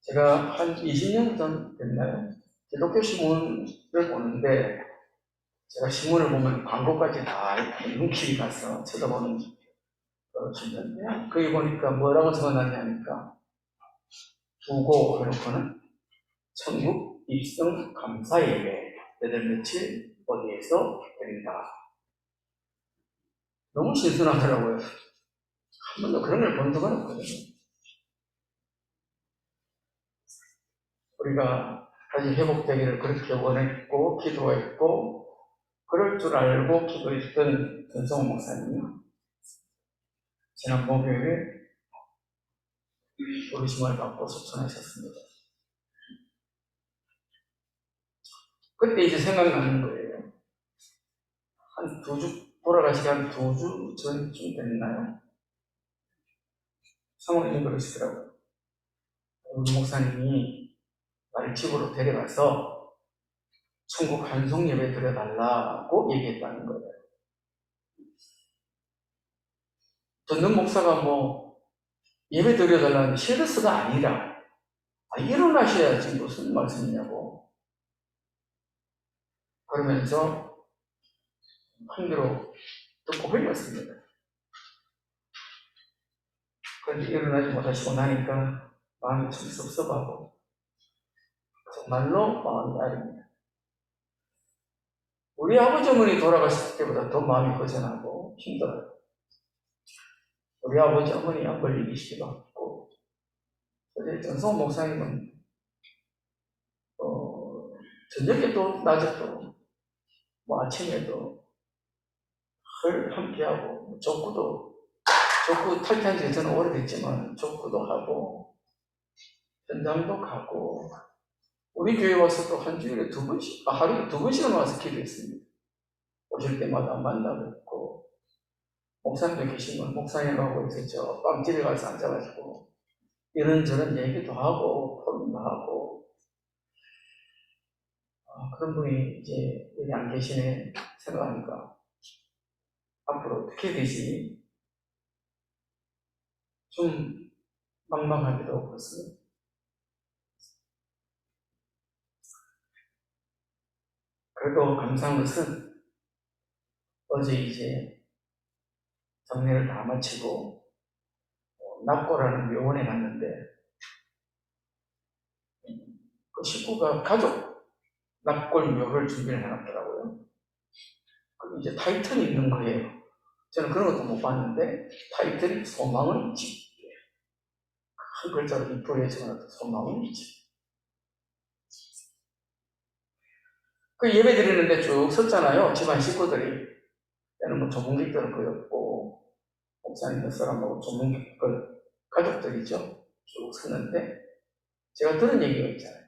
제가 한 20년 전 됐나요? 기독교 신문을 보는데 제가 신문을 보면 광고까지 다 눈길이 가서 쳐다보는 신문인데요. 거기 보니까 뭐라고 적어놨냐니까 두고 해놓고는 천국 입성 감사 예배 몇월 며칠 어디에서 드린다. 너무 신선하더라고요. 한 번도 그런 걸 본 적은 없거든요. 우리가 다시 회복되기를 그렇게 원했고 기도했고 그럴 줄 알고 기도했던 전성호 목사님이 지난 목요일에 부르심을 받고 소천하셨습니다. 그때 이제 생각나는 거예요. 한 2주, 돌아가시기 한 2주 전쯤 됐나요? 사모님이 그러시더라고요. 우리 목사님이 나를 집으로 데려가서 천국 한송 예배 드려달라고 얘기했다는 거예요. 듣는 목사가 예배 드려달라는 시러스가 아니라 일어나셔야지 무슨 말씀이냐고 그러면서 한 귀로 듣고 흘렸습니다. 그런데 일어나지 못하시고 나니까 마음이 참 섭섭하고 정말로 마음이 아립니다. 우리 아버지 어머니 돌아가실 때보다 더 마음이 고전하고 힘들어요. 우리 아버지 어머니 약 걸리기도 하고 전성 목사님은 저녁에도 낮에도 아침에도 늘 함께하고 족구 탈퇴한 지 저는 오래됐지만 족구도 하고 현장도 가고 우리 교회 와서 또 한 주일에 2번씩 하루에 2번씩은 와서 기도했습니다. 오실 때마다 만나고 있고 목사님도 계시면 목사님하고 이제 저 빵집에 가서 앉아가지고 이런저런 얘기도 하고 토론도 하고 그런 분이 이제 여기 안 계시네 생각하니까 앞으로 어떻게 되지 좀 막막하기도 그렇습니다. 그래도 감사한 것은 어제 이제 정리를 다 마치고 납고라는 묘원에 갔는데 그 식구가 가족 납골 묘를 준비를 해놨더라고요. 그럼 이제 타이틀이 있는 거예요. 저는 그런 것도 못 봤는데 타이틀이 소망의 집. 한 글자로 이쁘게 적어놨다. 소망의 집. 그 예배 드리는데 쭉 섰잖아요. 집안 식구들이. 때는 조문객들은 거의 없고 목사님 몇 사람하고 조문객들 가족들이죠. 쭉 섰는데 제가 들은 얘기가 있잖아요.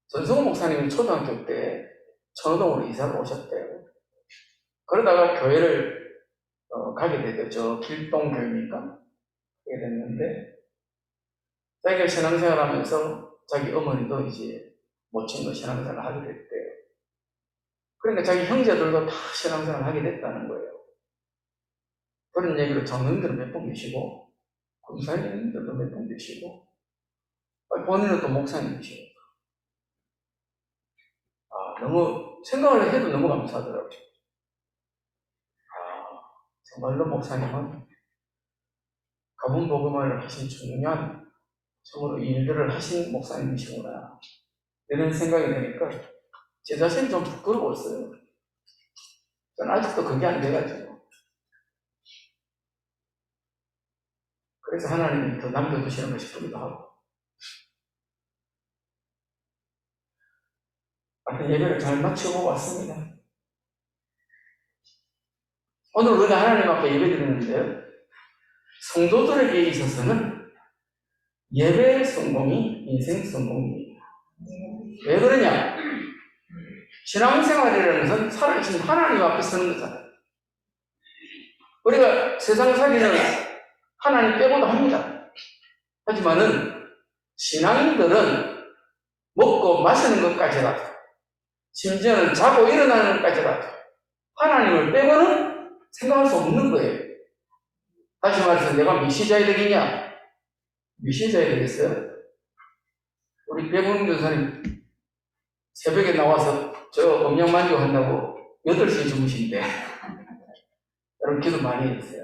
전성호 목사님이 초등학교 때 천호동으로 이사를 오셨대요. 그러다가 교회를 가게 되죠. 저 길동교회니까 가게 됐는데 자기가 신앙생활 하면서 자기 어머니도 이제 모친도 신앙생활을 하게 됐대요. 그러니까 자기 형제들도 다 신앙생활을 하게 됐다는 거예요. 그런 얘기를 장로님들은 몇 번 계시고 군사님들도 몇 번 계시고 본인은 또 목사님이시고 너무 생각을 해도 너무 감사하더라고요. 정말로 목사님은 가문 복음을 하신 중요한 참으로 일들을 하신 목사님이시구나 이런 생각이 드니까 제 자신이 좀 부끄러워 있어요. 저는 아직도 그게 안 돼가지고 그래서 하나님이 더 남겨두시는 걸 싶기도 하고 예배를 잘 마치고 왔습니다. 오늘 우리가 하나님 앞에 예배 드리는데요. 성도들에게 있어서는 예배 성공이 인생 성공입니다. 왜 그러냐? 신앙생활이라는 것은 살아계신 하나님 앞에 서는 거잖아요. 우리가 세상 살이는 하나님 빼고도 합니다. 하지만은 신앙인들은 먹고 마시는 것까지라도 심지어는 자고 일어나는 것까지라도 하나님을 빼고는 생각할 수 없는 거예요. 다시 말해서 내가 메시자야 되겠냐? 몇 시에 자야 되겠어요? 우리 배봉 전사님 새벽에 나와서 저 음양만족 한다고 8시에 주무신대. 여러분 기도 많이 했어요.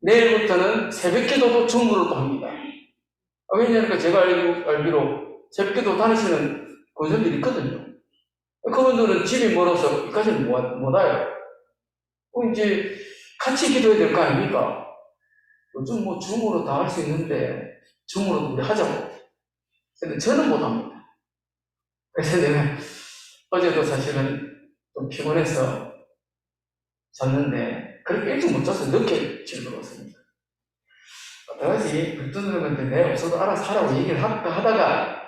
내일부터는 새벽 기도도 중부로 또 합니다. 왜냐하면 제가 알기로 새벽 기도 다니시는 권선들이 있거든요. 그분들은 집이 멀어서 여기까지는 못 와요. 이제 같이 기도해야 될 거 아닙니까? 요즘 뭐 줌으로 다 할 수 있는데 줌으로도 우리 하자고. 근데 저는 못 합니다. 그래서 내가 어제도 사실은 좀 피곤해서 잤는데 그렇게 일찍 못 자서 늦게 집에 들어왔습니다. 어떡하지? 백준선생님한테 내가 없어도 알아서 하라고 얘기를 하다가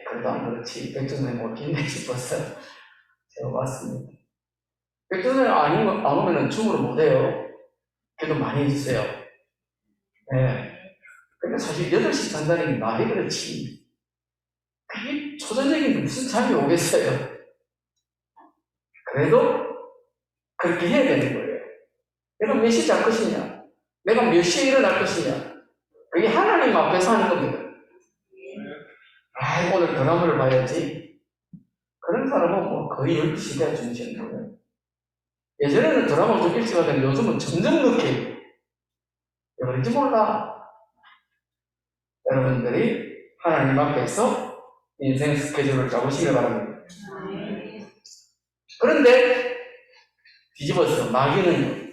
그래도 안 그렇지. 백준선생님 오겠네 싶어서 제가 왔습니다. 백준선생님 안 오면 줌으로 못해요. 그래도 많이 해주세요. 네. 근데 사실 8시 잔다는 게 말이 그렇지. 그게 초전적인 무슨 잠이 오겠어요. 그래도 그렇게 해야 되는 거예요. 내가 몇 시에 잘 것이냐? 내가 몇 시에 일어날 것이냐? 그게 하나님 앞에서 하는 겁니다. 오늘 드라마를 봐야지. 그런 사람은 뭐 거의 12시 돼야 주무시는 거예요. 예전에는 드라마를 좀 일찍 하더니 요즘은 점점 늦게 해요. 왜 그런지 몰라. 여러분들이 하나님 앞에서 인생 스케줄을 잡으시길 바랍니다. 그런데 뒤집어서 마귀는요,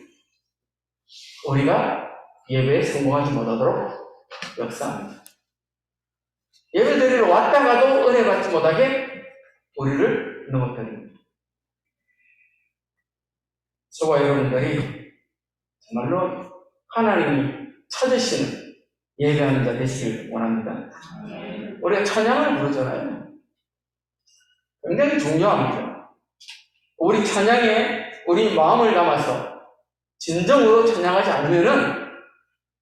우리가 예배에 성공하지 못하도록 역사합니다. 예배 드리러 왔다가도 은혜 받지 못하게 우리를 넘어뜨립니다. 저와 여러분들이 정말로 하나님이 찾으시는 예배하는 자 되시길 원합니다. 우리가 찬양을 부르잖아요. 굉장히 중요합니다. 우리 찬양에 우리 마음을 담아서 진정으로 찬양하지 않으면은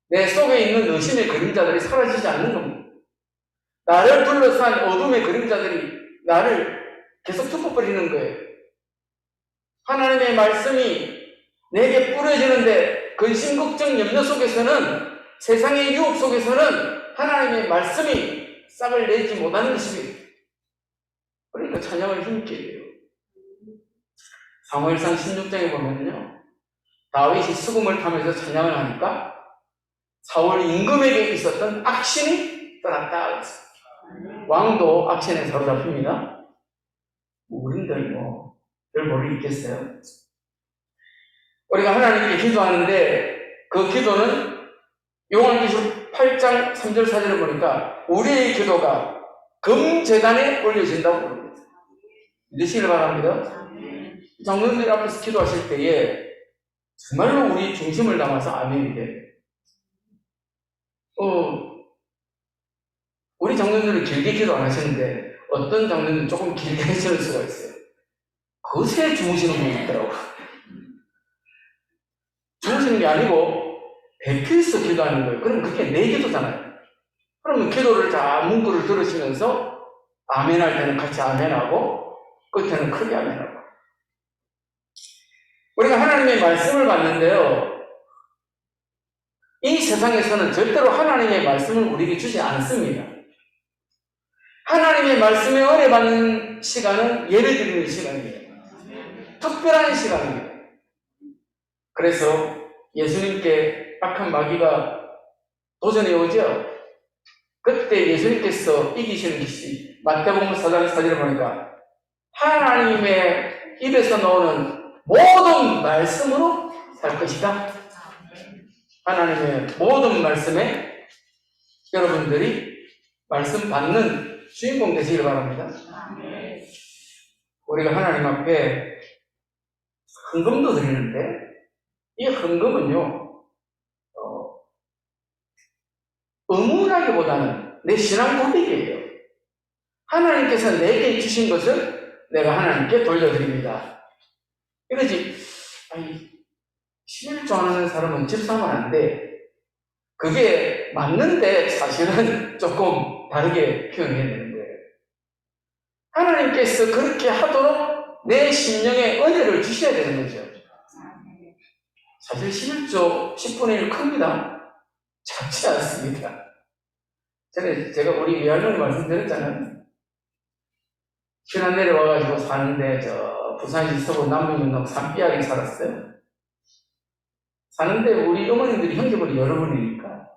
내 속에 있는 의심의 그림자들이 사라지지 않는 겁니다. 나를 둘러싼 어둠의 그림자들이 나를 계속 덮어버리는 거예요. 하나님의 말씀이 내게 뿌려지는데 근심, 걱정, 염려 속에서는, 세상의 유혹 속에서는 하나님의 말씀이 싹을 내지 못하는 것입니다. 그러니까 찬양을 힘있게 해요. 사무엘상 16장에 보면요, 다윗이 수금을 타면서 찬양을 하니까 사울 임금에게 있었던 악신이 떠났다. 왕도 악신에 사로잡힙니다. 우리들 별 볼일 있겠어요? 우리가 하나님께 기도하는데 그 기도는 요한계시록 8장 3절 4절을 보니까 우리의 기도가 금제단에 올려진다고 부릅니다. 믿으시길 바랍니다. 장로님들 앞에서 기도하실 때에 정말로 우리 중심을 담아서 아멘인데, 우리 장로님들은 길게 기도 안 하시는데 어떤 장로님은 조금 길게 하시는 수가 있어요. 거세 주무시는 분이 있더라고요. 주무시는 게 아니고 배필서 기도하는 거예요. 그럼 그게 내 기도잖아요. 그러면 기도를 다 문구를 들으시면서 아멘할 때는 같이 아멘하고 끝에는 크게 아멘하고. 우리가 하나님의 말씀을 받는데요, 이 세상에서는 절대로 하나님의 말씀을 우리에게 주지 않습니다. 하나님의 말씀에 은혜 받는 시간은 예배 드리는 시간이에요. 특별한 시간입니다. 그래서 예수님께 악한 마귀가 도전해 오죠. 그때 예수님께서 이기시는 것이 마태복음 4장 4절을 보니까 하나님의 입에서 나오는 모든 말씀으로 살 것이다. 하나님의 모든 말씀에 여러분들이 말씀 받는 주인공 되시길 바랍니다. 우리가 하나님 앞에 헌금도 드리는데 이 헌금은요, 의무라기보다는 내 신앙 고백이에요. 하나님께서 내게 주신 것을 내가 하나님께 돌려드립니다. 이거지, 11조 하는 사람은 집사하면 안 돼. 그게 맞는데 사실은 조금 다르게 표현해야 되는 거예요. 하나님께서 그렇게 하도록 내 심령에 은혜를 주셔야 되는 거죠. 사실 11조 10분의 1 큽니다. 작지 않습니다. 전에 제가 우리 외할머니 말씀드렸잖아요. 신안 내려와가지고 사는데, 부산 서구 남부윤동 산비약에 살았어요. 사는데 우리 어머님들이 형제분이 여러분이니까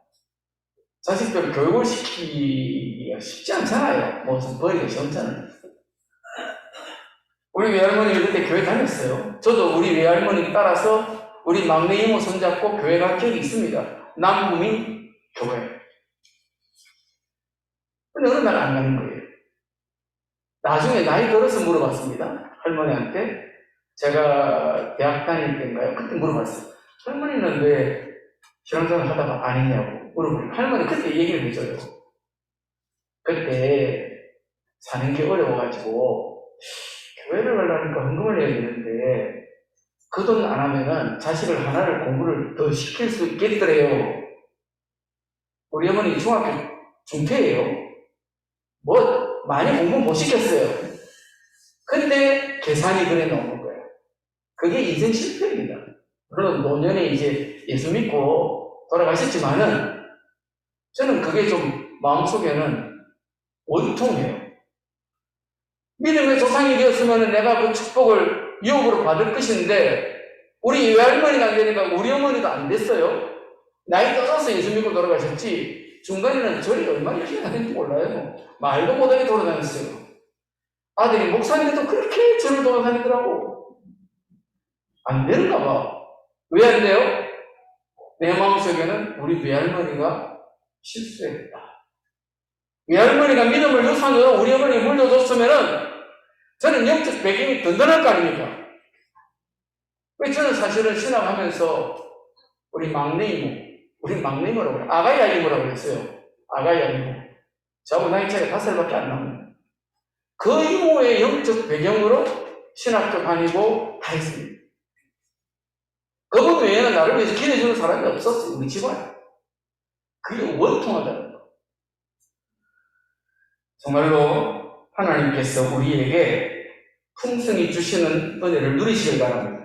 자식들 교육을 시키기가 쉽지 않잖아요. 무슨 버리기 시험잖아요. 우리 외할머니가 그때 교회 다녔어요. 저도 우리 외할머니 따라서 우리 막내 이모 손잡고 교회 간 기억이 있습니다. 남부민 교회. 근데 어느 날 안 가는 거예요. 나중에 나이 들어서 물어봤습니다. 할머니한테. 제가 대학 다닐 때인가요? 그때 물어봤어요. 할머니는 왜 신앙생활 하다가 안 했냐고 물어보니까 할머니 그때 얘기를 해줘요. 그때 사는 게 어려워가지고 교회를 가려니까 헌금을 해야 되는데 그 돈 안 하면은 자식을 하나를 공부를 더 시킬 수 있겠더래요. 우리 어머니 중학교 중퇴예요. 뭐 많이 공부 못 시켰어요. 근데 계산이 그래 나오는 거예요. 그게 인생 실패입니다. 물론 노년에 이제 예수 믿고 돌아가셨지만은 저는 그게 좀 마음속에는 원통해요. 믿음의 조상이 되었으면 내가 그 축복을 유업으로 받을 것인데 우리 외할머니가 안 되니까 우리 어머니도 안 됐어요. 나이 떠나서 예수 믿고 돌아가셨지 중간에는 절이 얼마나 열심히 다녔는지 몰라요. 말도 못하게 돌아다녔어요. 아들이 목사님도 그렇게 절을 돌아다니더라고. 안 되는가 봐. 왜 안 돼요? 내 마음속에는 우리 외할머니가 실수했다. 외할머니가 믿음을 유산으로 우리 어머니에 물려줬으면은 저는 영적 배경이 든든할 거 아닙니까? 왜 저는 사실은 신앙하면서 우리 막내 이모라고 그래요. 아가야 이모라고 그랬어요. 아가야 이모. 저하고 나이 차이가 5살밖에 안 납니다. 그 이모의 영적 배경으로 신학교 다니고 다 했습니다. 그분 외에는 나를 위해서 기대주는 사람이 없었어요. 우리 집안에. 그게 원통하다는 거. 정말로 하나님께서 우리에게 풍성히 주시는 은혜를 누리시길 바랍니다.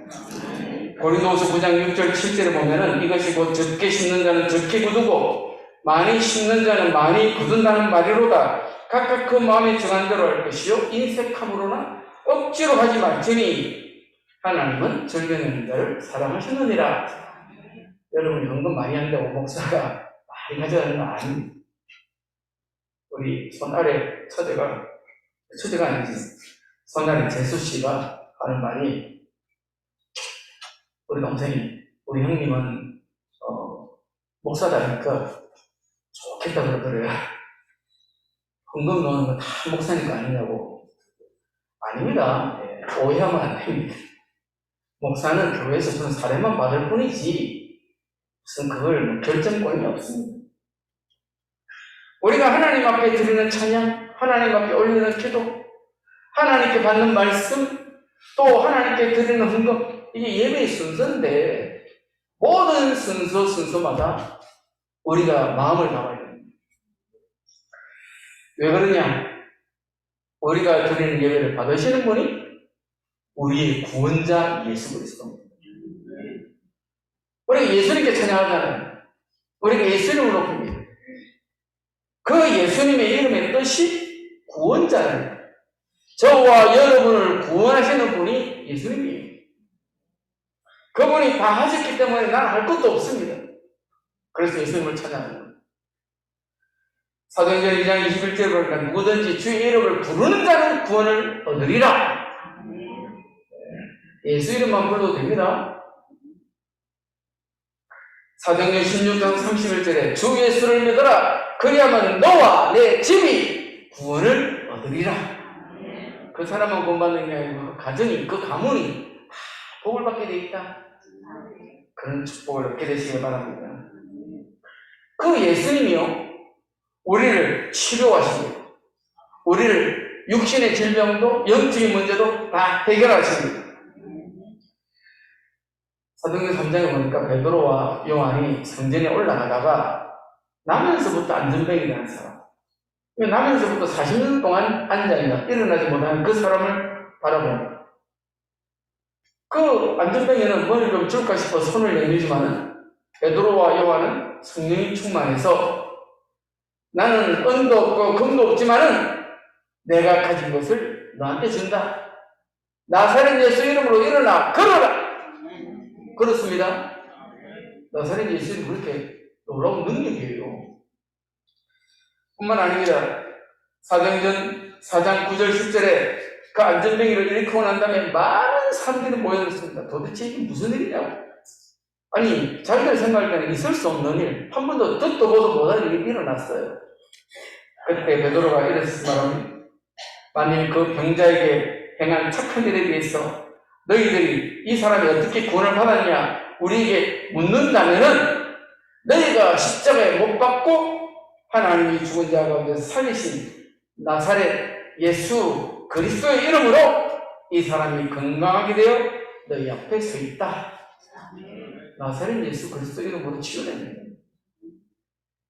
고린도후서 9장 6절 7절에 보면은 이것이 곧 적게 심는 자는 적게 거두고 많이 심는 자는 많이 거둔다는 말이로다. 각각 그 마음에 정한 대로 할 것이요 인색함으로나 억지로 하지 말지니 하나님은 절개하는 자를 사랑하시느니라. 여러분이 헌금 많이 한다고 목사가 많이 가져가는 거 아닙니다. 우리 손아래 처제가 아니지 손아래 재수씨가 하는 말이 우리 동생이 우리 형님은 목사다니까 좋겠다 그러더래요. 헌금 넣는 거 다 목사니까 아니냐고. 아닙니다. 오해하면 안 됩니다. 목사는 교회에서 무슨 사례만 받을 뿐이지 무슨 그걸 결정권이 없습니다. 우리가 하나님 앞에 드리는 찬양, 하나님 앞에 올리는 기도, 하나님께 받는 말씀, 또 하나님께 드리는 헌금, 이게 예배의 순서인데 모든 순서마다 우리가 마음을 담아야 됩니다. 왜 그러냐? 우리가 드리는 예배를 받으시는 분이 우리의 구원자 예수 그리스도입니다. 우리가 예수님께 찬양하잖아요. 우리가 예수님을 높입니다. 그 예수님의 이름의 뜻이 구원자입니다. 저와 여러분을 구원하시는 분이 예수님이에요. 그분이 다 하셨기 때문에 나는 할 것도 없습니다. 그래서 예수님을 찬양하는 거예요. 사도행전 2장 21절에 보니까 누구든지 주의 이름을 부르는 자는 구원을 얻으리라. 예수 이름만 불러도 됩니다. 사도행전 16장 31절에 주 예수를 믿어라. 그리하면 너와 내 집이 구원을 얻으리라. 그 사람만 구원받는 게 아니고 그 가정이, 그 가문이 다 복을 받게 돼 있다. 그런 축복을 얻게 되시길 바랍니다. 그 예수님이요, 우리를 치료하십니다. 우리를 육신의 질병도 영적인 문제도 다 해결하십니다. 사도행전 3장에 보니까 베드로와 요한이 성전에 올라가다가 나면서부터 안전병이라는 사람, 나면서부터 40년 동안 앉아있나 일어나지 못하는 그 사람을 바라봅니다. 그 안전병에는 머리를 좀 줄까 싶어 손을 내밀지만은 베드로와 요한은 성령이 충만해서 나는 은도 없고 금도 없지만은 내가 가진 것을 너한테 준다. 나사렛 예수 이름으로 일어나 걸어라. 그렇습니다. 나사렛 예수 이름은 그렇게 놀라운 능력이에요. 뿐만 아닙니다. 사도행전 4장 9절 10절에 그 안전뱅이를 일으키고 난 다음에 많은 사람들이 모여들었습니다. 도대체 이게 무슨 일이냐고. 아니, 자기들 생각할 때는 있을 수 없는 일, 한 번도 듣도 보도 못할 일이 일어났어요. 그때 베드로가 이랬을 말합니다. 만일 그 병자에게 행한 착한 일에 대해서 너희들이 이 사람이 어떻게 구원을 받았냐 우리에게 묻는다면은 너희가 십자가에 못 박고 하나님이 죽은 자 가운데 살리신 나사렛 예수 그리스도의 이름으로 이 사람이 건강하게 되어 너희 앞에 서 있다. 나사렛 예수 그리스도 이름으로 치유됩니다.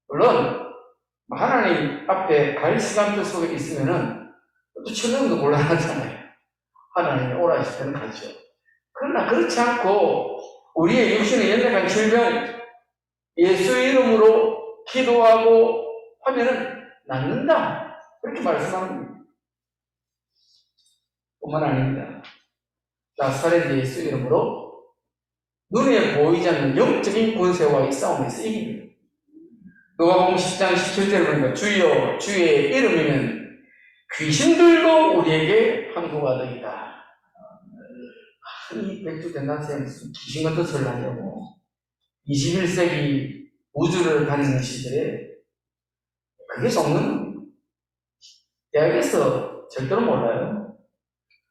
물론 하나님 앞에 갈 시간표 속에 있으면은 또 치유되는 거 곤란하잖아요. 하나님이 오라 하실 때는 가죠. 그러나 그렇지 않고 우리의 육신의 연약한 질병 예수 이름으로 기도하고 하면은 낫는다. 그렇게 말씀합니다. 뿐만 아닙니다. 나사렛 예수 이름으로 눈에 보이지 않는 영적인 권세와의 싸움에서 이깁니다. 누가복음 10장 17절에 보니까 주여 주의 이름이면 귀신들도 우리에게 항구가득이다. 이 백주 된다는 무슨 귀신 같은 소리를 하냐고. 21세기 우주를 다니는 시대에 그게 속는 대학에서 절대로 몰라요.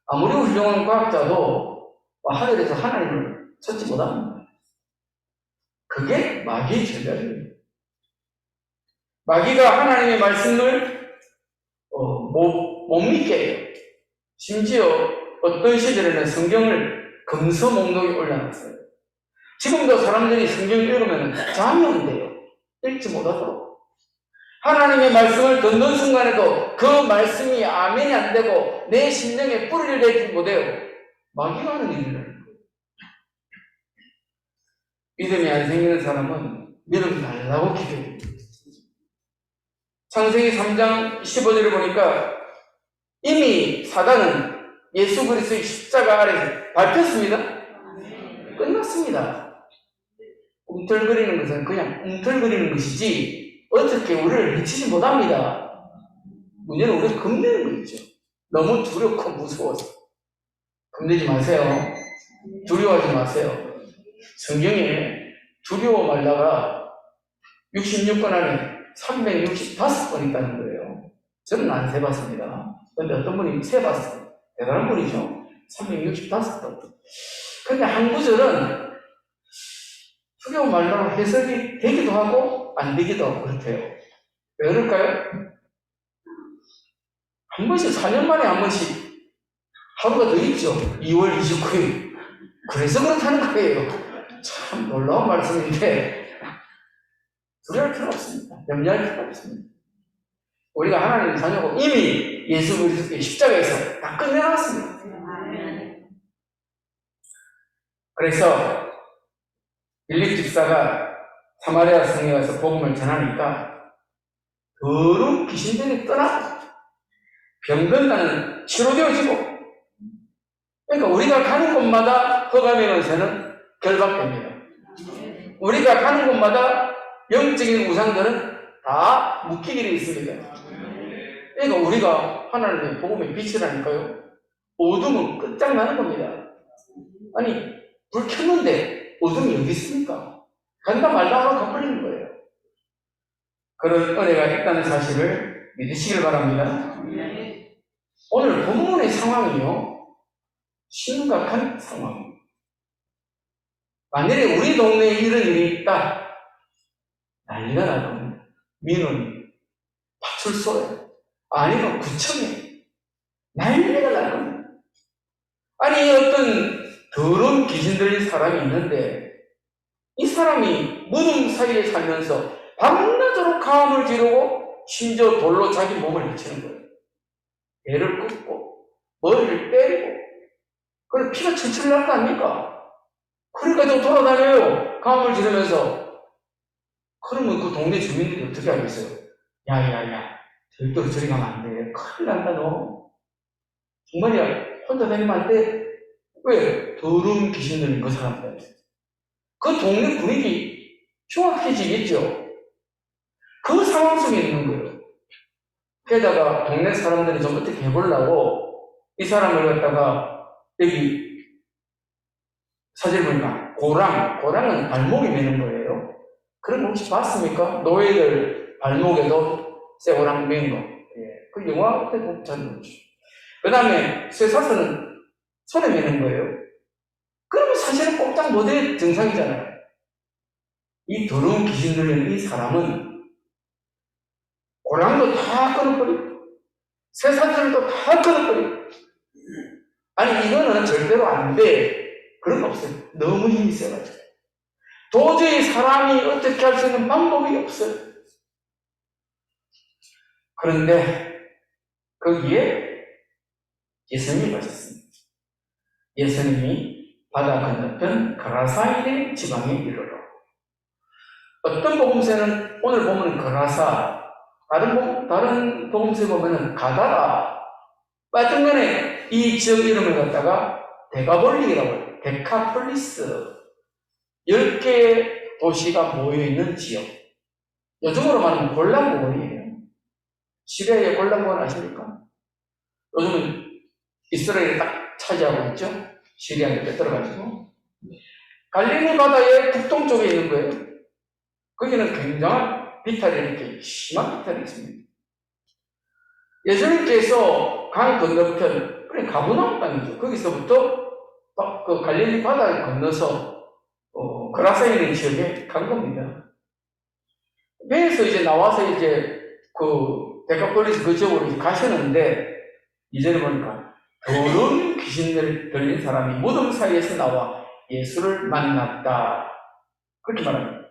아무리 훌륭한 과학자도 하늘에서 하나님을 찾지 못합니다. 그게 마귀의 전략이에요. 마귀가 하나님의 말씀을 못 믿게 해요. 심지어 어떤 시절에는 성경을 금서 목록에 올려놨어요. 지금도 사람들이 성경을 읽으면 잠이 온대요. 읽지 못하도록. 하나님의 말씀을 듣는 순간에도 그 말씀이 아멘이 안 되고 내 심령에 뿌리를 내지 못해요. 마귀가 하는 일이라는 거예요. 믿음이 안 생기는 사람은 믿음 달라고 기도해요. 창세기 3장 15절을 보니까 이미 사단은 예수 그리스도의 십자가 아래서 밟혔습니다. 끝났습니다. 꿈틀거리는 것은 그냥 꿈틀거리는 것이지 어떻게 우리를 미치지 못합니다. 문제는 우리가 겁내는 거죠. 너무 두렵고 무서워서. 겁내지 마세요. 두려워하지 마세요. 성경에 두려워 말다가 66권 안에 365번 있다는 거예요. 저는 안 세봤습니다. 그런데 어떤 분이 세봤어요. 대단한 분이죠. 365번. 근데 한 구절은 두려워 말다가 해석이 되기도 하고 안 되기도 하고 그렇대요. 왜 그럴까요? 한 번씩 4년 만에 한 번씩 하루가 더 있죠. 2월 29일. 그래서 그렇다는 거예요. 참 놀라운 말씀인데 두려울 필요 없습니다. 염려할 필요 없습니다. 우리가 하나님의 자녀고 이미 예수 그리스도의 십자가에서 다 끝내놨습니다. 그래서 빌립 집사가 사마리아 성에 가서 복음을 전하니까 더러운 귀신들이 떠나 병든다는 치료되어지고, 그러니까 우리가 가는 곳마다 허감의 은세는 결박됩니다. 우리가 가는 곳마다 영적인 우상들은 다 묶이게 되어 있습니다. 그러니까 우리가 하나님의 복음의 빛이라니까요. 어둠은 끝장나는 겁니다. 아니, 불 켰는데 어둠이 여기 있습니까? 간다 말다 하고 가버리는 거예요. 그런 은혜가 있다는 사실을 믿으시길 바랍니다. 오늘 본문의 상황이요, 심각한 상황입니다. 만일에 우리 동네에 이런 일이 있다, 난리가 날 겁니다. 민원이, 파출소에, 아니면 구청에 난리가 날 겁니다. 아니, 어떤 더러운 귀신 들린 사람이 있는데 이 사람이 무덤 사이에 살면서 밤낮으로 가음을 지르고 심지어 돌로 자기 몸을 해치는 거예요. 배를 꺾고 머리를 때리고, 그래서 피가 철철 날 거 아닙니까? 그러니까 좀 돌아다녀요. 가음을 지르면서. 그러면 그 동네 주민들이 어떻게 하겠어요? 야야야, 절대로 저리 가면 안 돼. 큰일 난다 너. 정말이야. 혼자 다니면 안 돼. 왜? 더러운 귀신 들린 그 사람들. 그 동네 분위기 흉악해지겠죠. 그 상황 속에 있는 거예요. 게다가 동네 사람들이 좀 어떻게 해보려고 이 사람을 갖다가 여기 사진 보니까 고랑은 발목에 매는 거예요. 그런 거 혹시 봤습니까? 노예들 발목에도 쇠고랑 매는 거. 예. 그 영화 때 보면 잘 보죠. 그 다음에 쇠사슬은 손에 매는 거예요. 그러면 사실은 꼼짝 못해 정상이잖아요. 이 더러운 귀신 들린 이 사람은 고랑도 다 끊어버리고 쇠사슬도 다 끊어버리고 아니 이거는 절대로 안 돼. 그런 거 없어요. 너무 힘이 세가지고 도저히 사람이 어떻게 할 수 있는 방법이 없어요. 그런데 거기에 예수님이 가셨습니다. 예수님이 바다 건너편 그라사인의 지방에 이르러 어떤 복음서는 오늘 보면 그라사 다른 복음서에 보면은 가다라 빠중간에 이 지역 이름을 갖다가 데가볼릭이라고 해요. 데카폴리스 10개의 도시가 모여있는 지역. 요즘으로 말하면 골란고원이에요. 시리아의 골란고원 아십니까? 요즘은 이스라엘이 딱 차지하고 있죠. 시리아한테 뺏들어가지고 갈릴리 바다의 북동쪽에 있는 거예요. 거기는 굉장한 비탈이 이렇게 심한 비탈이 있습니다. 예수님께서 강 건너편, 그래 가버나움 땅이죠. 거기서부터 그 갈릴리 바다를 건너서 그라사인의 지역에 간 겁니다. 배에서 이제 나와서 이제 그 데카폴리스 그 지역으로 이제 가셨는데 이제는 보니까 더러운 귀신들 들린 사람이 무덤 사이에서 나와 예수를 만났다. 그렇게 말합니다.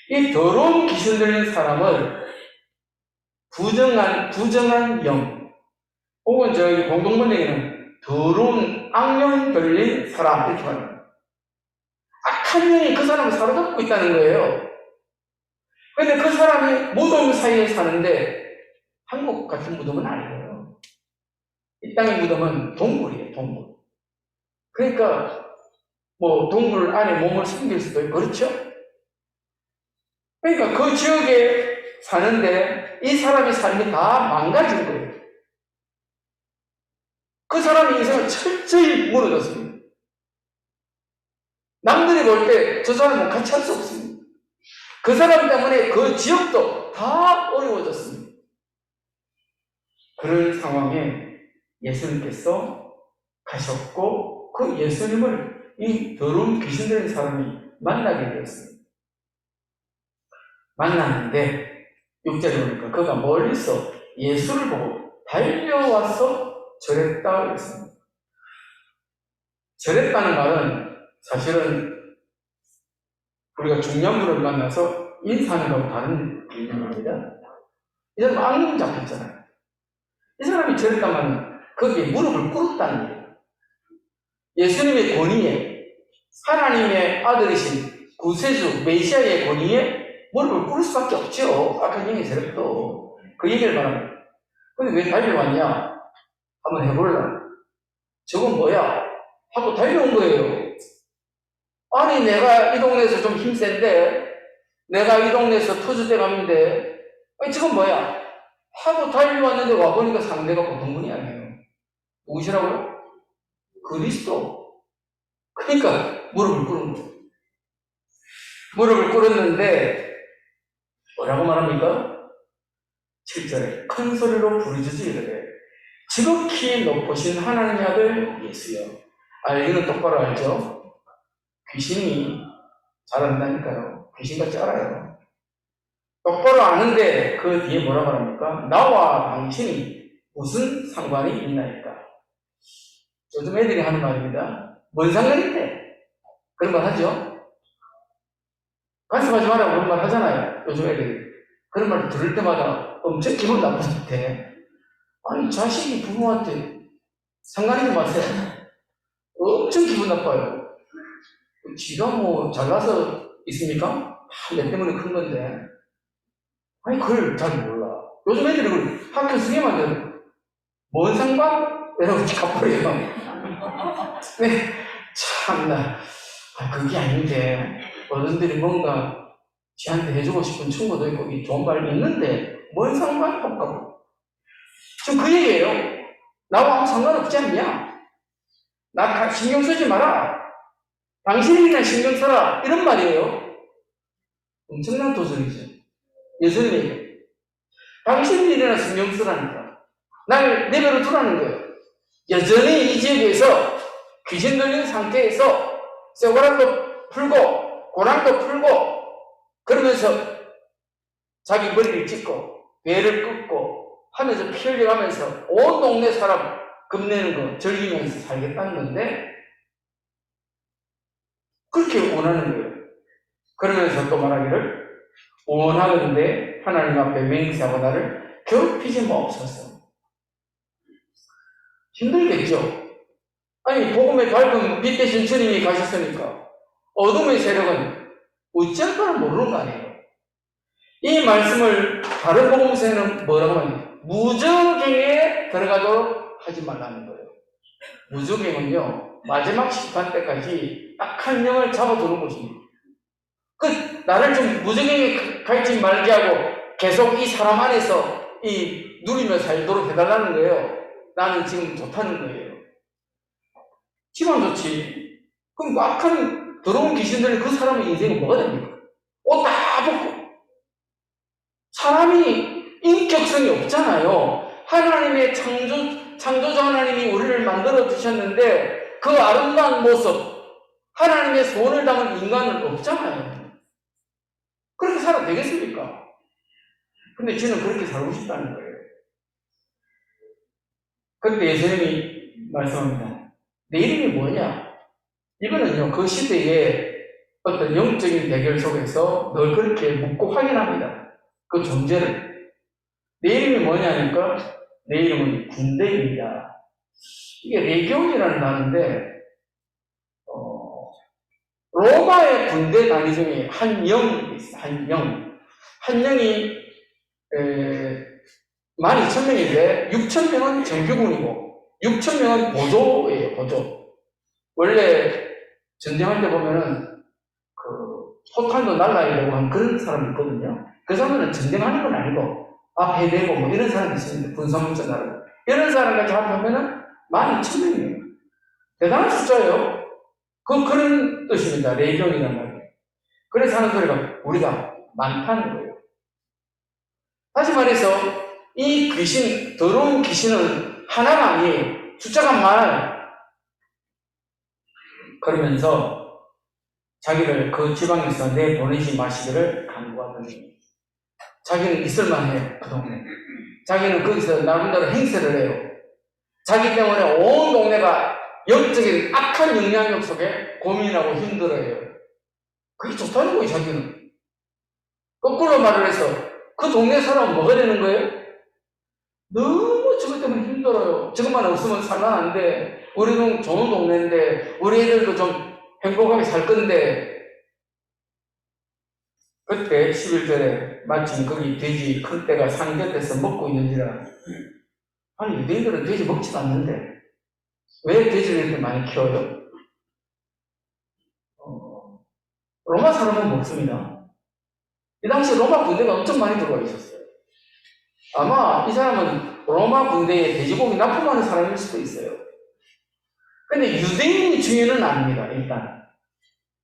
이 더러운 귀신 들린 사람을 부정한 영, 혹은 저희 공동번역에는 더러운 악령 들린 사람, 이렇게 말합니다. 악한 영이 그 사람을 사로잡고 있다는 거예요. 근데 그 사람이 무덤 사이에 사는데 한국 같은 무덤은 아니에요. 이 땅의 무덤은 동굴이에요, 동굴. 그러니까 뭐 동굴 안에 몸을 숨길 수도 있고 그렇죠? 그러니까 그 지역에 사는데 이 사람의 삶이 다 망가진 거예요. 그 사람의 인생은 철저히 무너졌습니다. 남들이 볼 때 저 사람은 같이 할 수 없습니다. 그 사람 때문에 그 지역도 다 어려워졌습니다. 그런 상황에 예수님께서 가셨고 그 예수님을 이 더러운 귀신 들린 사람이 만나게 되었습니다. 만났는데 6절에 보니까 그가 멀리서 예수를 보고 달려와서 절했다 그랬습니다. 절했다는 말은 사실은 우리가 중요한 분을 만나서 인사하는 거하고 다른 개념입니다. 이 사람 악령 잡혔잖아요. 이 사람이 절했단 말은 거기에 무릎을 꿇었다는 거예요. 예수님의 권위에 하나님의 아들이신 구세주 메시아의 권위에 무릎을 꿇을 수밖에 없죠. 아까 얘기 저랬도 그 얘기를 말합니다. 근데 왜 달려왔냐? 한번 해볼라. 저건 뭐야? 하고 달려온 거예요. 아니 내가 이 동네에서 좀 힘센데 내가 이 동네에서 터줏대감인데 아니 지금 뭐야? 하고 달려왔는데 와보니까 상대가 보통 분이 아니에요. 누구시라고요? 그리스도. 그러니까 무릎을 꿇은 거예요. 무릎을 꿇었는데 뭐라고 말합니까? 7절에 큰 소리로 부르짖으 이르되 지극히 높으신 하나님의 아들 예수여. 알기는 똑바로 알죠? 귀신이 잘한다니까요. 귀신같이 알아요. 똑바로 아는데 그 뒤에 뭐라 말합니까? 나와 당신이 무슨 상관이 있나이까? 요즘 애들이 하는 말입니다. 뭔 상관이 있대? 그런 말 하죠? 간섭하지 마라고 그런 말 하잖아요. 요즘 애들이. 그런 말 들을 때마다 엄청 기분 나쁘대. 아니 자식이 부모한테 상관이지 마세요. 엄청 기분 나빠요. 지가 뭐 잘나서 있습니까? 내 때문에 큰 건데. 아니 그걸 잘 몰라. 요즘 애들이 학교 선생님한테 뭔 상관? 이러고 가버려요. 네, 참나. 그게 아닌데, 어른들이 뭔가 지한테 해주고 싶은 충고도 있고, 이 좋은 말이 있는데, 뭔 상관? 하고 지금 그 얘기예요. 나와 아무 상관없지 않냐? 나 신경 쓰지 마라. 당신이나 신경 써라. 이런 말이에요. 엄청난 도전이죠. 예수님이 당신들이나 신경 쓰라니까. 날 내버려 두라는 거예요. 여전히 이 지역에서 귀신 들린 상태에서 쇠고랑도 풀고 고랑도 풀고 그러면서 자기 머리를 찢고 배를 긋고 하면서 피 흘려가면서 온 동네 사람 겁내는 거 즐기면서 살겠다는 건데 그렇게 원하는 거예요. 그러면서 또 말하기를 원하는데 하나님 앞에 맹세하고 나를 괴롭히지 마옵소서. 힘들겠죠? 아니 복음의 밝은 빛 대신 주님이 가셨으니까 어둠의 세력은 어찌할 바를 모르는 거 아니에요. 이 말씀을 다른 복음서에는 뭐라고 하냐? 무저갱에 들어가도록 하지 말라는 거예요. 무저갱은요 마지막 심판 때까지 악한 영을 잡아두는 곳입니다. 나를 좀 무저갱에 갈지 말게 하고 계속 이 사람 안에서 이 누리며 살도록 해달라는 거예요. 나는 지금 좋다는 거예요. 지만 좋지. 그럼 악한 더러운 귀신들은 그 사람의 인생은 뭐가 됩니까? 옷 다 벗고 사람이 인격성이 없잖아요. 하나님의 창조주 하나님이 우리를 만들어 주셨는데 그 아름다운 모습, 하나님의 소원을 담은 인간은 없잖아요. 그렇게 살아도 되겠습니까? 근데 저는 그렇게 살고 싶다는 거예요. 그때 예수님이 말씀합니다. 내 이름이 뭐냐? 이거는요, 그 시대의 어떤 영적인 대결 속에서 늘 그렇게 묻고 확인합니다. 그 존재를. 내 이름이 뭐냐니까 내 이름은 군대입니다. 이게 레기온이라는 단어인데 로마의 군대 단위 중에 한 영이 있어요. 한 영이 12,000명인데 6,000명은 정규군이고 6,000명은 보조예요. 보조. 원래 전쟁할 때 보면은 포탄도 날라야 되고 한 그런 사람이 있거든요. 그 사람들은 전쟁하는 건 아니고 앞에 대고 뭐 이런 사람이 있습니다. 군사문자 나르고 이런 사람까지 합하면은 12,000명이에요. 대단한 숫자예요. 그런 뜻입니다. 레기온이라는 말이에요. 그래서 하는 소리가 우리가 많다는 거예요. 다시 말해서 이 귀신, 더러운 귀신은 하나가 아니에요. 숫자가 많아요. 그러면서 자기를 그 지방에서 내보내지 마시기를 간구하더니 자기는 있을만해요. 그 동네. 자기는 거기서 나름대로 행세를 해요. 자기 때문에 온 동네가 영적인 악한 영향력 속에 고민하고 힘들어해요. 그게 좋다는 거예요. 자기는. 거꾸로 말을 해서 그 동네 사람은 뭐가 되는 거예요? 너무 저것 때문에 힘들어요. 저것만 없으면 살만한데 우리는 좋은 동네인데 우리 애들도 좀 행복하게 살 건데 그때 11절에 마침 거기 돼지 큰 떼가 산 곁에서 먹고 있는지라 아니 유대인들은 돼지 먹지도 않는데 왜 돼지를 이렇게 많이 키워요? 로마 사람은 먹습니다. 이 당시 로마 군대가 엄청 많이 들어와 있었어요. 아마 이 사람은 로마 군대에 돼지고기 납품하는 사람일 수도 있어요. 근데 유대인 중에는 아닙니다, 일단.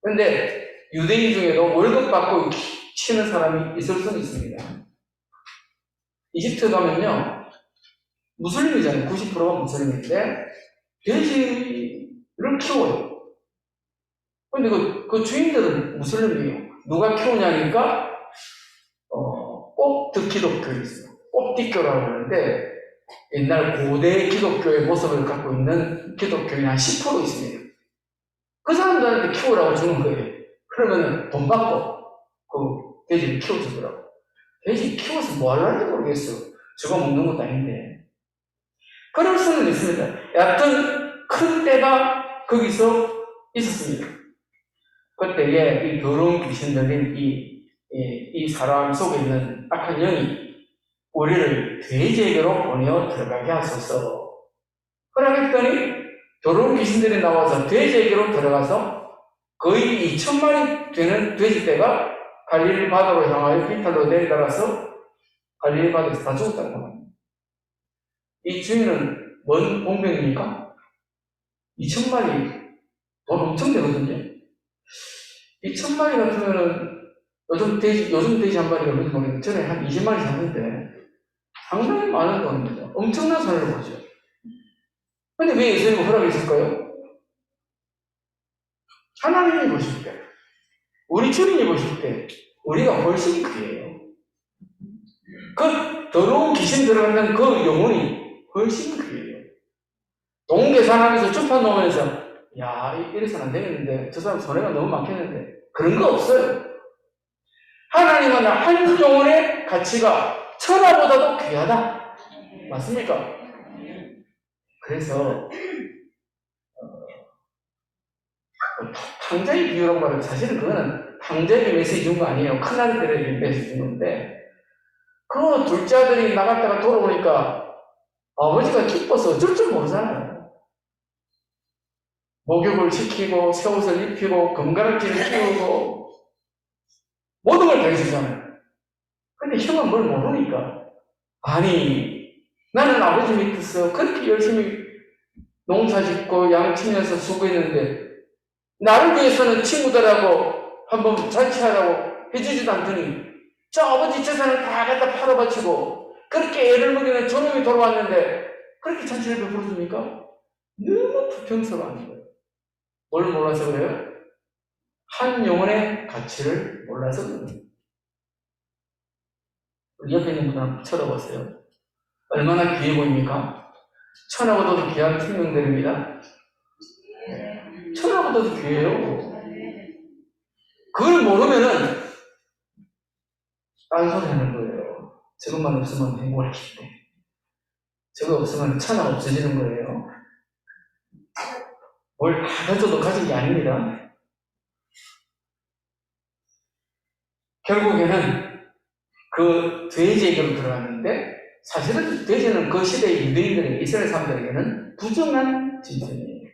근데 유대인 중에도 월급 받고 치는 사람이 있을 수는 있습니다. 이집트 가면요, 무슬림이잖아요. 90%가 무슬림인데, 돼지를 키워요. 근데 그 주인들은 무슬림이에요. 누가 키우냐니까, 꼭 기독교에 있어요. 꼽디교라고 하는데 옛날 고대 기독교의 모습을 갖고 있는 기독교인이 한 10% 있습니다. 그 사람들한테 키우라고 주는 거예요. 그러면 돈 받고 그 돼지를 키워주더라고. 돼지 키워서 뭐 하려는지 모르겠어. 저거 먹는 것도 아닌데. 그럴 수는 있습니다. 여하튼 큰 때가 거기서 있었습니다. 그때에 이 더러운 귀신 들린 이 사람 속에 있는 악한 영이 우리를 돼지에게로 보내어 들어가게 하소서. 허락했더니 더러운 귀신들이 나와서 돼지에게로 들어가서 거의 2,000마리 되는 돼지떼가 갈릴리 바다로 향하여 비탈로 내려가서 갈릴리 바다에서 다 죽었다는 겁니다. 이 주인은 뭔 공병입니까? 2,000마리 돈 엄청 되거든요. 2,000마리 같으면은 요즘 돼지 한 마리가 그런지 모르겠는데 전에 한 20마리 샀는데 상당히 많은 돈입니다. 엄청난 손해를 보죠. 근데 왜 예수님은 허락했을까요? 하나님이 보실 때, 우리 주님이 보실 때 우리가 훨씬 귀해요. 그 더러운 귀신 들어가는 그 영혼이 훨씬 귀해요. 돈 계산하면서 주판 놓으면서 야 이래서는 안 되겠는데 저 사람 손해가 너무 많겠는데 그런 거 없어요. 하나님은 한 영혼의 가치가 천하보다도 귀하다. 맞습니까? 그래서 탕자의 비유라고 말하면 사실은 그거는 탕자에게 메시지 준 거 아니에요. 큰아들에게 메시지 준 건데 그 둘째 아들이 나갔다가 돌아오니까 아버지가 기뻐서 어쩔 줄 모르잖아요. 목욕을 시키고 새 옷을 입히고 금가락지를 끼우고 모든 걸 다 해주잖아요. 근데 형은 뭘 모르니까 아니 나는 아버지 밑에서 그렇게 열심히 농사 짓고 양 치면서 수고했는데 나를 위해서는 친구들하고 한번 잔치하라고 해주지도 않더니 저 아버지 재산을 다 갖다 팔아바치고 그렇게 애를 먹이는 저놈이 돌아왔는데 그렇게 잔치를 베풀어줍니까? 너무 불평스러워하는 거예요. 뭘 몰라서 그래요? 한 영혼의 가치를 몰라서 그래요. 우리 옆에 있는 분 한번 쳐다보세요. 얼마나 귀해 보입니까? 천하보다도 귀한 생명들입니다. 천하보다도 귀해요. 그걸 모르면은 딴소리 하는 거예요. 저것만 없으면 행복할 텐데. 저거 없으면 천하가 없어지는 거예요. 뭘 다 가져도 가진 게 아닙니다. 결국에는 그 돼지에게로 들어갔는데 사실은 돼지는 그 시대의 유대인들에게 이스라엘 사람들에게는 부정한 진선이에요.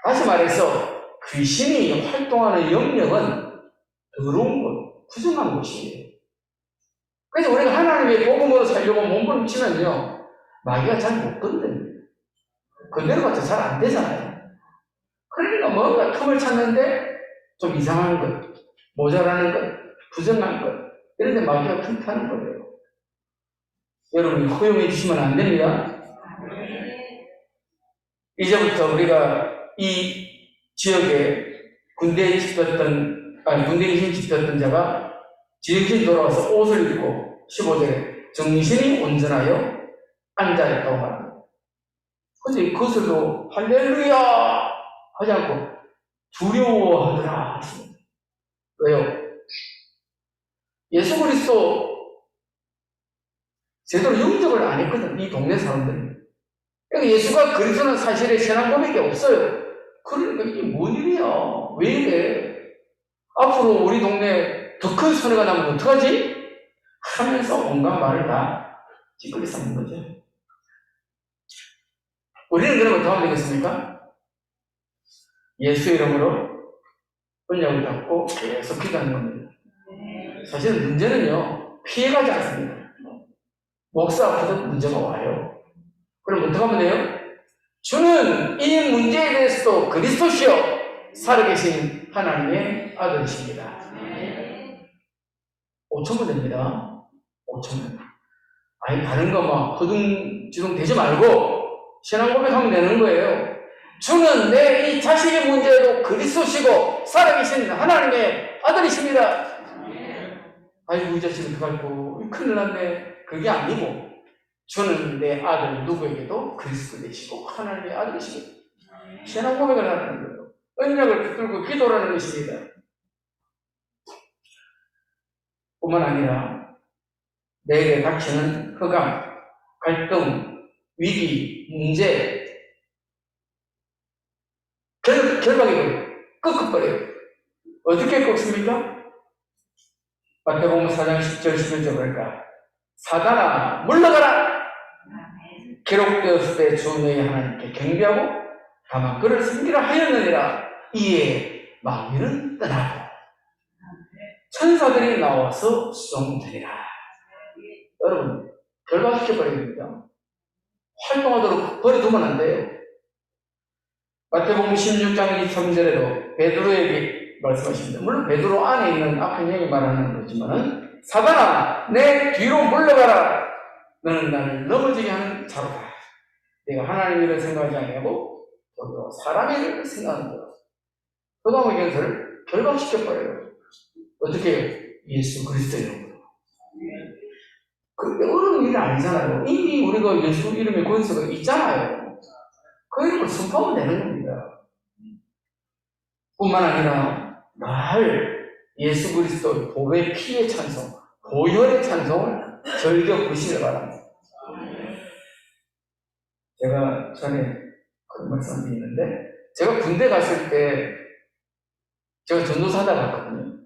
다시 말해서 귀신이 활동하는 영역은 더러운 것, 부정한 것이에요. 그래서 우리가 하나님의 복음으로 살려고 몸부림치면요 마귀가 잘 못 건드려요. 건드려봤자 잘 안 되잖아요. 그러니까 뭔가 틈을 찾는데 좀 이상한 것, 모자라는 것, 부정한 것 이런 데 마귀가 틈타는 거예요. 여러분이 허용해 주시면 안 됩니다. 이제부터 우리가 이 지역에 군대에 군대에 힘집혔던 자가 지역에 돌아와서 옷을 입고 15절에 정신이 온전하여 앉아있다고 말합니다. 근데 그것을도 할렐루야 하지 않고 두려워하더라 하십니다. 왜요? 예수 그리스도 제대로 영접을 안 했거든, 이 동네 사람들이. 그러니까 예수가 그리스도는 사실에 신앙 고백이 없어요. 그러니까 이게 뭔 일이야? 왜 이래? 앞으로 우리 동네에 더 큰 손해가 나면 어떡하지? 하면서 온갖 말을 다 찌끄리 삼는 거죠. 우리는 그러면 어떻게 하면 되겠습니까? 예수 이름으로 언약을 잡고 계속 기도하는 겁니다. 사실 문제는요, 피해가지 않습니다. 목사 앞에서 문제가 와요. 그럼 어떻게 하면 돼요? 주는 이 문제에 대해서도 그리스도시요 살아계신 하나님의 아들이십니다. 5천원 됩니다. 5천원. 아니 다른 거 막 허둥지둥 되지 말고 신앙 고백하면 되는 거예요. 주는 내 이 자식의 문제에도 그리스도시고 살아계신 하나님의 아들이십니다. 아이고 이 자식은 어떡할꼬 큰일 났네. 그게 아니고 주는 내 아들 누구에게도 그리스도 되시고 하나님의 아들이시고 신앙 고백을 하는 거예요. 언약을 붙들고 기도를 하는 것입니다. 뿐만 아니라 내게 닥치는 흑암, 갈등, 위기, 문제 결박해버려요. 꺾어버려요. 어떻게 꺾습니까? 마태복음 4장 10절 11절 볼까? 사단아 물러가라. 기록되었을 때 주 너희 하나님께 경배하고 다만 그를 섬기라 하였느니라. 이에 마귀는 떠나고 천사들이 나와서 수종되리라. 여러분 결박시켜버려야 됩니다. 활동하도록 버려두면 안 돼요. 마태복음 16장 23절에도 베드로에게 말씀하십니다. 물론 베드로 안에 있는 악한 영이 말하는 거지만 사단아 내 뒤로 물러가라. 너는 나를 넘어지게 하는 자로다. 내가 하나님 일을 생각하지 아니하고 오히려 사람의 일을 생각하는 거야. 소돔의 견서를 결박시켜버려요. 어떻게 해요? 예수 그리스도의 이름으로. 그게 어려운 일이 아니잖아요. 이미 우리가 예수 이름의 권세가 있잖아요. 그 이름을 선포하면 되는 겁니다. 뿐만 아니라 날 예수 그리스도의 보배 피의 찬송, 보혈의 찬송을 즐겨 부시길 바랍니다. 제가 전에 그런 말씀 드리는데, 제가 군대 갔을 때, 제가 전도사다 갔거든요.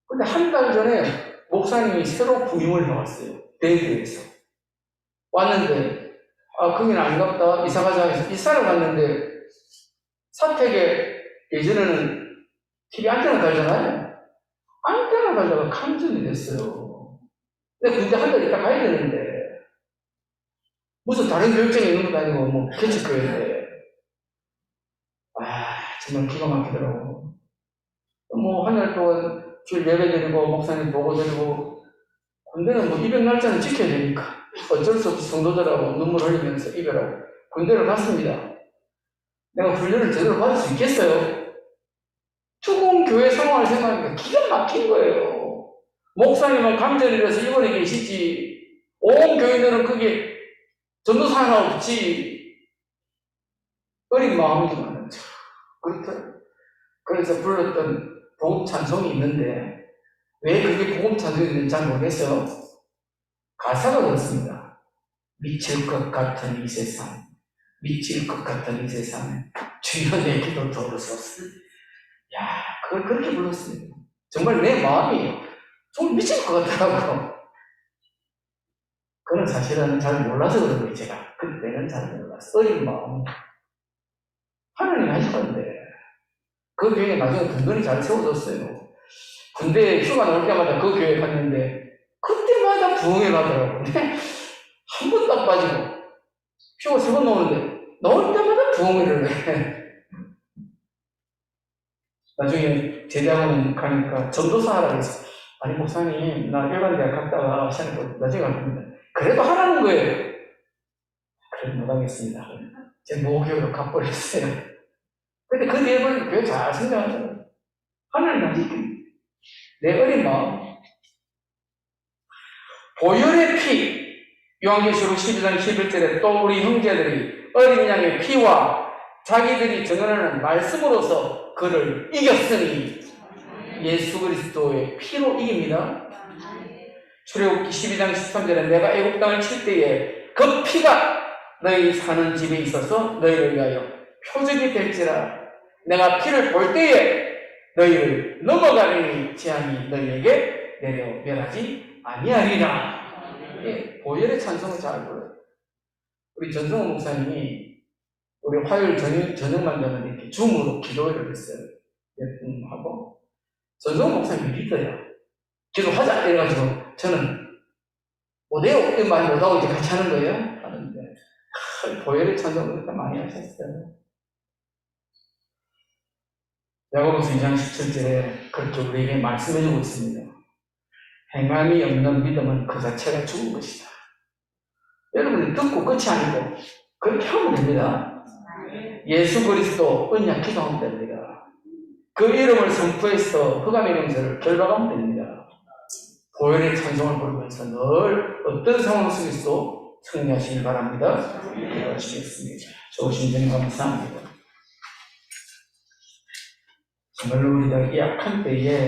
근데 한 달 전에 목사님이 새로 부임을 해왔어요. 대구에서. 왔는데, 거긴 아닌갑다. 이사가자 해서 이사를 갔는데, 사택에 예전에는 TV 안테나 달잖아요. 안테나 달다가 감전이 됐어요. 근데 군대 한 달 있다 가야 되는데, 무슨 다른 교육장에 있는 것도 아니고, 뭐, 개척교회인데. 정말 기가 막히더라고. 뭐, 한 달 동안 주일 예배 드리고, 목사님 보고 드리고, 군대는 뭐, 입영 날짜는 지켜야 되니까. 어쩔 수 없이 성도들하고 눈물 흘리면서 이별하고, 군대를 갔습니다. 내가 훈련을 제대로 받을 수 있겠어요? 투공 교회 상황을 생각하니까 기가 막힌 거예요. 목사님은 감전이라서 이번에 계시지, 온 교인들은 그게 전도사 하나 없지. 어린 마음이지만 그렇더라고요. 그래서 불렀던 복음 찬송이 있는데 왜 그게 복음 찬송이 있는지 잘 모르겠어요. 가사가 그렇습니다. 미칠 것 같은 이 세상, 미칠 것 같은 이 세상에 주여 내 기도 들으소서. 야, 그걸 그렇게 불렀습니다. 정말 내 마음이에요. 좀 미칠 것 같더라고요. 그건 사실은 잘 몰라서 그런 거예요. 제가 그때는 잘 몰랐어요. 어린 마음. 하나님 하실 건데 그 교회에 나중에 든든히 잘 세워졌어요. 군대 휴가 나올 때마다 그 교회 갔는데 그때마다 부흥회 가더라고요. 한 번 딱 빠지고 휴가 3번 나오는데 나올 때마다 부흥회를 해. 나중에 제대학원 가니까 전도사 하라고 해서 아니 목사님 나 일반대학 갔다가 시간이 나중에 갈 겁니다. 그래도 하라는 거예요. 그래도 못하겠습니다. 제 모교로 가버렸어요. 근데 그 뒤에 보니까 교회 잘 생각하잖아요. 하나님 아직 내 어린 마음. 보혈의 피, 요한계시록 12장 11절에 또 우리 형제들이 어린 양의 피와 자기들이 증언하는 말씀으로서 그를 이겼으니 예수 그리스도의 피로 이깁니다. 출애굽기 12장 13절에 내가 애굽 땅을 칠 때에 그 피가 너희 사는 집에 있어서 너희를 위하여 표적이 될지라. 내가 피를 볼 때에 너희를 넘어가려니 재앙이 너희에게 내려 멸하지 아니하리라. 예, 보혈의 찬송을 잘 불러요. 우리 전성호 목사님이 우리 화요일 저녁만 되면 이렇게 줌으로 기도회를 했어요. 몇 분 하고 전성호 목사님이 리더야. 기도하자 이래가지고 저는 못해요. 이 말 못하고 이제 같이 하는 거예요. 하는데 보혈의 찬송을 많이 하셨어요. 야고보서 2장 17절에 그렇게 우리에게 말씀해주고 있습니다. 행함이 없는 믿음은 그 자체가 죽은 것이다. 여러분이 듣고 끝이 아니고 그렇게 하면 됩니다. 예수 그리스도 언약 기도하면 됩니다. 그 이름을 선포해서 흑암의 냄새를 결박하면 됩니다. 보혈의 찬송을 부르면서 늘 어떤 상황 속에서도 승리하시길 바랍니다. 기도하시겠습니다. 좋으신 주님 감사합니다. 정말로 우리가 이 약한 때에